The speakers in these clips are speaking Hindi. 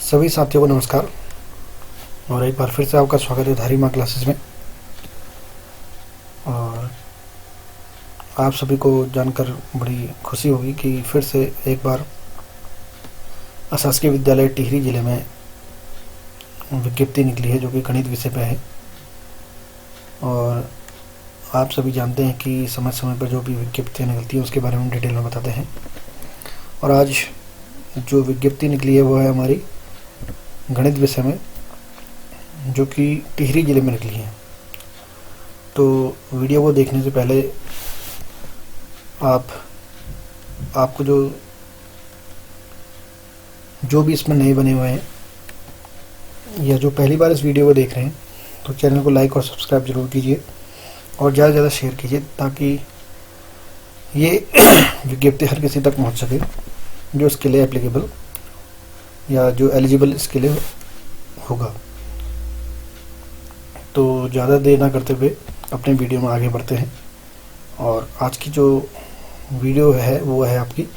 सभी साथियों को नमस्कार और एक बार फिर से आपका स्वागत है धारी माँ क्लासेस में। और आप सभी को जानकर बड़ी खुशी होगी कि फिर से एक बार अशासकीय विद्यालय टिहरी जिले में विज्ञप्ति निकली है जो कि गणित विषय पे है। और आप सभी जानते हैं कि समय समय पर जो भी विज्ञप्तियाँ निकलती हैं उसके बारे में डिटेल में बताते हैं। और आज जो विज्ञप्ति निकली है वो है हमारी गणित विषय में, जो कि टिहरी जिले में निकली है। तो वीडियो को देखने से पहले आपको जो भी इसमें नए बने हुए हैं या जो पहली बार इस वीडियो को देख रहे हैं तो चैनल को लाइक और सब्सक्राइब जरूर कीजिए और ज़्यादा से ज़्यादा शेयर कीजिए ताकि ये विज्ञप्ति हर किसी तक पहुंच सके जो इसके लिए एप्लीकेबल या जो एलिजिबल इसके लिए होगा। तो ज़्यादा देर ना करते हुए अपने वीडियो में आगे बढ़ते हैं। और आज की जो वीडियो है वो है आपकी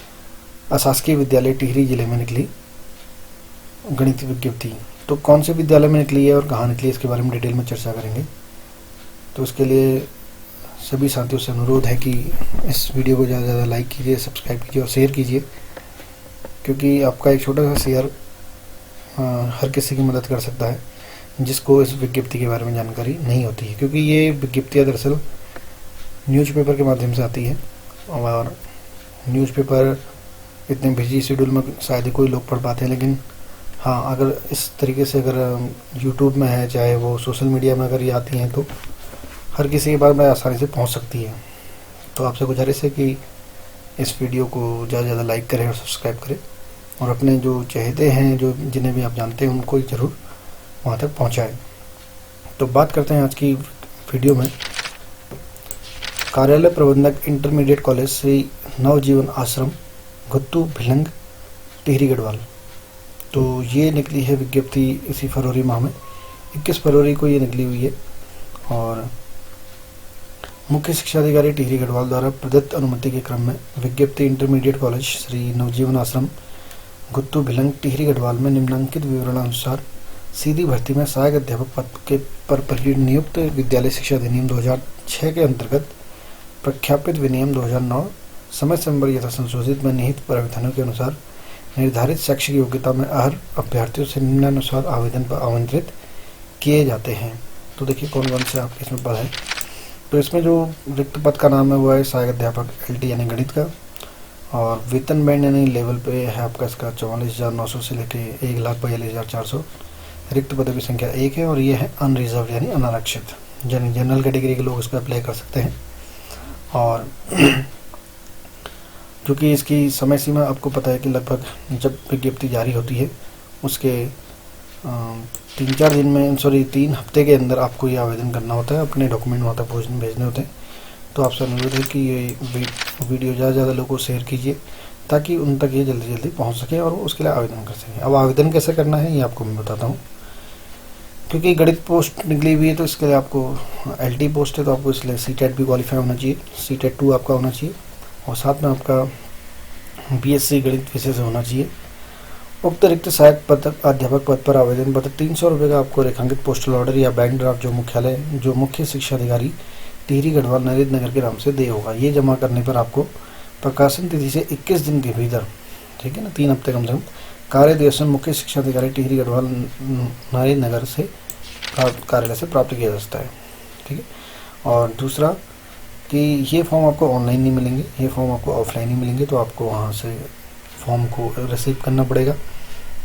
अशासकीय विद्यालय टिहरी जिले में निकली गणित विज्ञप्ति। तो कौन से विद्यालय में निकली है और कहाँ निकली है इसके बारे में डिटेल में चर्चा करेंगे। तो इसके लिए सभी साथियों से अनुरोध है कि इस वीडियो को ज़्यादा से ज़्यादा लाइक कीजिए, सब्सक्राइब कीजिए और शेयर कीजिए, क्योंकि आपका एक छोटा सा शेयर हर किसी की मदद कर सकता है जिसको इस विज्ञप्ति के बारे में जानकारी नहीं होती है। क्योंकि ये विज्ञप्तियाँ दरअसल न्यूज़पेपर के माध्यम से आती है और न्यूज़पेपर इतने बिजी शेड्यूल में शायद ही कोई लोग पढ़ पाते हैं, लेकिन हाँ, अगर इस तरीके से अगर यूट्यूब में है, चाहे वो सोशल मीडिया में अगर ये आती हैं तो हर किसी के पास में आसानी से पहुंच सकती है। तो आपसे गुजारिश है कि इस वीडियो को ज़्यादा से ज़्यादा लाइक करें और सब्सक्राइब करें और अपने जो चहेते हैं, जो जिन्हें भी आप जानते हैं, उनको ज़रूर वहाँ तक पहुँचाएँ। तो बात करते हैं आज की वीडियो में कार्यालय प्रबंधक इंटरमीडिएट कॉलेज श्री नवजीवन आश्रम गुत्तू भिलंग टिहरी गढ़वाल। तो ये निकली है विज्ञप्ति इसी फरवरी माह में, 21 फरवरी को ये निकली हुई है। और मुख्य शिक्षा अधिकारी टिहरी गढ़वाल द्वारा प्रदत्त अनुमति के क्रम में विज्ञप्ति इंटरमीडिएट कॉलेज श्री नवजीवन आश्रम गुत्तू भिलंग टिहरी गढ़वाल में निम्नांकित विवरणानुसार सीधी भर्ती में सहायक अध्यापक पद के पर नियुक्त विद्यालय शिक्षा अधिनियम 2006 के अंतर्गत प्रख्यापित विनियम 2009 समय संबर यथा संशोधित में निहित प्रावधानों के अनुसार निर्धारित शैक्षिक योग्यता में अर्ह अभ्यर्थियों से निम्नानुसार आवेदन पर आमंत्रित किए जाते हैं। तो देखिए कौन कौन से आपके इसमें पद है। तो इसमें जो रिक्त पद का नाम है वो है सहायक अध्यापक LT यानी गणित का, और वेतन बैंड यानी लेवल पे है आपका इसका 44,900 से लेके 1,42,400। रिक्त पदों की संख्या 1 है और ये है अनरिजर्व यानी अनारक्षित, यानी जनरल कैटेगरी के लोग इसको अप्लाई कर सकते हैं। और क्योंकि इसकी समय सीमा आपको पता है कि लगभग जब विज्ञप्ति जारी होती है उसके 3 हफ्ते के अंदर आपको ये आवेदन करना होता है, अपने डॉक्यूमेंट वहाँ तक भेजने होते हैं। तो आपसे अनुरोध है कि ये वीडियो ज़्यादा से ज़्यादा लोगों को शेयर कीजिए ताकि उन तक ये जल्दी जल्दी पहुँच सके और उसके लिए आवेदन कर सकें। अब आवेदन कैसे करना है ये आपको मैं बताता हूँ। क्योंकि गणित पोस्ट निकली हुई है तो इसके लिए आपको LT पोस्ट है तो आपको इसलिए CTET भी क्वालिफाई होना चाहिए, CTET 2 आपका होना चाहिए और साथ में आपका BSc गणित विषय से होना चाहिए। उक्त रिक्त सहायक पद अध्यापक पद पर आवेदन पत्र 300 रुपये का आपको रेखांकित पोस्टल ऑर्डर या बैंक ड्राफ्ट जो मुख्य शिक्षा अधिकारी टिहरी गढ़वाल नरेंद्र नगर के नाम से दे होगा। ये जमा करने पर आपको प्रकाशन तिथि से 21 दिन के भीतर, ठीक है ना, 3 हफ्ते कम से कम, कार्य दिवस में मुख्य शिक्षा अधिकारी टिहरी गढ़वाल नरेंद्र नगर से कार्यालय से प्राप्त किया जा सकता है। ठीक है। और दूसरा कि ये फॉर्म आपको ऑनलाइन नहीं मिलेंगे, ये फॉर्म आपको ऑफलाइन ही मिलेंगे। तो आपको वहाँ से फॉर्म को रिसीव करना पड़ेगा,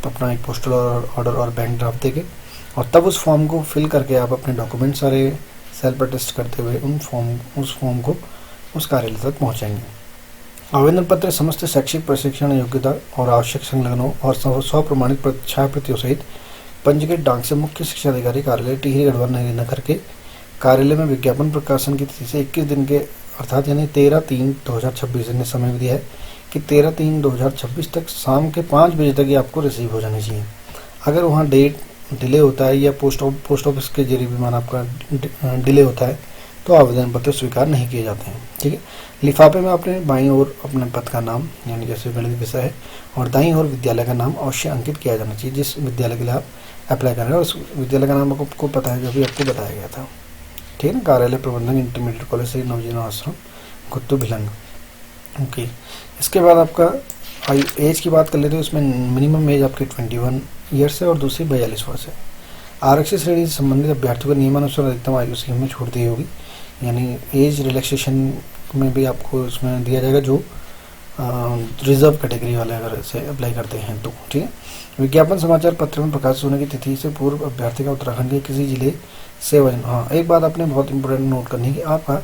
अपना एक पोस्टल ऑर्डर और बैंक ड्राफ्ट देके, और तब उस फॉर्म को फिल करके आप अपने डॉक्यूमेंट सारे सेल्फ अटेस्ट करते हुए उस फॉर्म को उस कार्यालय तक पहुँचाएंगे। आवेदन पत्र समस्त शैक्षिक प्रशिक्षण योग्यता और आवश्यक संलग्नों और 100 प्रमाणित छायाप्रतियों सहित पंजीकृत डाक से मुख्य शिक्षा अधिकारी कार्यालय टिहरी गढ़वाल नरेंद्र नगर के कार्यालय में विज्ञापन प्रकाशन की तिथि से 21 दिन के अर्थात यानी 13/3/2026 ने समय भी दिया है कि 13/3/2026 तक शाम के 5 बजे तक ये आपको रिसीव हो जानी चाहिए। अगर वहाँ डेट डिले होता है या पोस्ट ऑफिस के जरिए भी मान आपका डिले होता है तो आवेदन पत्र स्वीकार नहीं किए जाते हैं। ठीक है, लिफाफे में अपने बाईं ओर अपने पद का नाम यानी जैसे गणित विषय है और दाईं ओर विद्यालय का नाम अवश्य अंकित किया जाना चाहिए, जिस विद्यालय के लिए आप अप्लाई कर रहे हैं। और उस विद्यालय का नाम आपको पता है, जो भी आपको बताया गया था। ठीक है ना, कार्यालय प्रबंधन इंटरमीडिएट कॉलेज श्री नवजीवन आश्रम गुत्तू भिलंग। ओके, इसके बाद आपका एज की बात कर लेते हैं। उसमें मिनिमम एज आपकी 21 ईयर्स है और दूसरी 42 वर्ष है। आरक्षित श्रेणी से संबंधित अभ्यर्थियों को नियमानुसार अधिकतम आयु सीमा में छूट दी होगी, यानी एज रिलैक्सेशन में भी आपको उसमें दिया जाएगा जो रिजर्व कैटेगरी वाले अगर से अप्लाई करते हैं तो। ठीक है, विज्ञापन समाचार पत्र में प्रकाशित होने की तिथि से पूर्व अभ्यर्थी का उत्तराखंड के किसी जिले सेवा, हाँ एक बात आपने बहुत इंपॉर्टेंट नोट करनी है कि आपका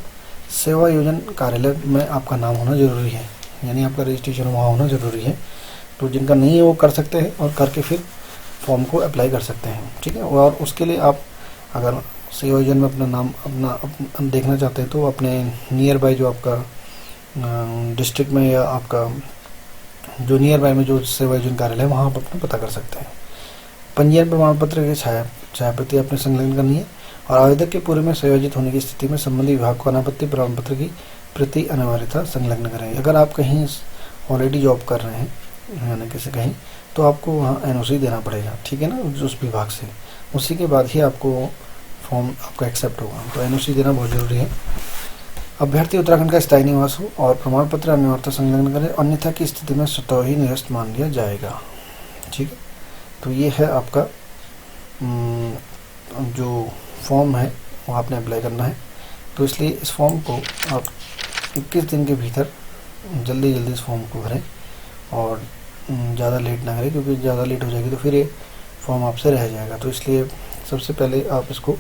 सेवा योजन कार्यालय में आपका नाम होना जरूरी है, यानी आपका रजिस्ट्रेशन वहाँ होना जरूरी है। तो जिनका नहीं है वो कर सकते हैं और करके फिर फॉर्म को अप्लाई कर सकते हैं। ठीक है, और उसके लिए आप अगर सेवा योजन में अपना नाम अपना देखना चाहते हैं तो अपने नियर बाय जो आपका डिस्ट्रिक्ट में या आपका जो नियर बाय में जो सेवा योजन कार्यालय है वहाँ आप अपना पता कर सकते हैं। पंजीयन प्रमाण पत्र की छायाप्रति आपने संलग्न करनी है और आवेदक के पूर्व में संयोजित होने की स्थिति में संबंधित विभाग को अनापत्ति प्रमाण पत्र की प्रति अनिवार्यता संलग्न करें। अगर आप कहीं ऑलरेडी जॉब कर रहे हैं यानी किसी कहीं, तो आपको वहाँ एनओसी देना पड़ेगा। ठीक है ना, उस विभाग से, उसी के बाद ही आपको फॉर्म आपका एक्सेप्ट होगा। तो एनओसी देना बहुत ज़रूरी है। अभ्यर्थी उत्तराखंड का स्थायी निवास हो और प्रमाण पत्र अनिवार्यता संलग्न करें, अन्यथा की स्थिति में स्वतः ही निरस्त मान लिया जाएगा। ठीक है, तो ये है आपका जो फॉर्म है वो आपने अप्लाई करना है। तो इसलिए इस फॉर्म को आप 21 दिन के भीतर जल्दी इस फॉर्म को भरें और ज़्यादा लेट ना करें, क्योंकि ज़्यादा लेट हो जाएगी तो फिर ये फॉर्म आपसे रह जाएगा। तो इसलिए सबसे पहले आप इसको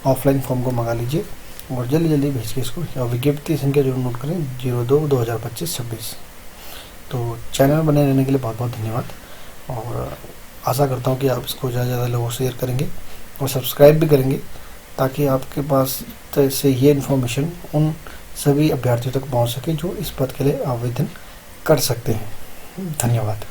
ऑफलाइन फॉर्म को मंगा लीजिए और जल्दी भेज के इसको, और विज्ञप्ति संख्या जरूर नोट करें 02-2025-26। तो चैनल में बने रहने के लिए बहुत बहुत धन्यवाद और आशा करता हूँ कि आप इसको ज़्यादा लोगों से शेयर करेंगे और सब्सक्राइब भी करेंगे, ताकि आपके पास से ये इन्फॉर्मेशन उन सभी अभ्यर्थियों तक पहुँच सके जो इस पद के लिए आवेदन कर सकते हैं। धन्यवाद।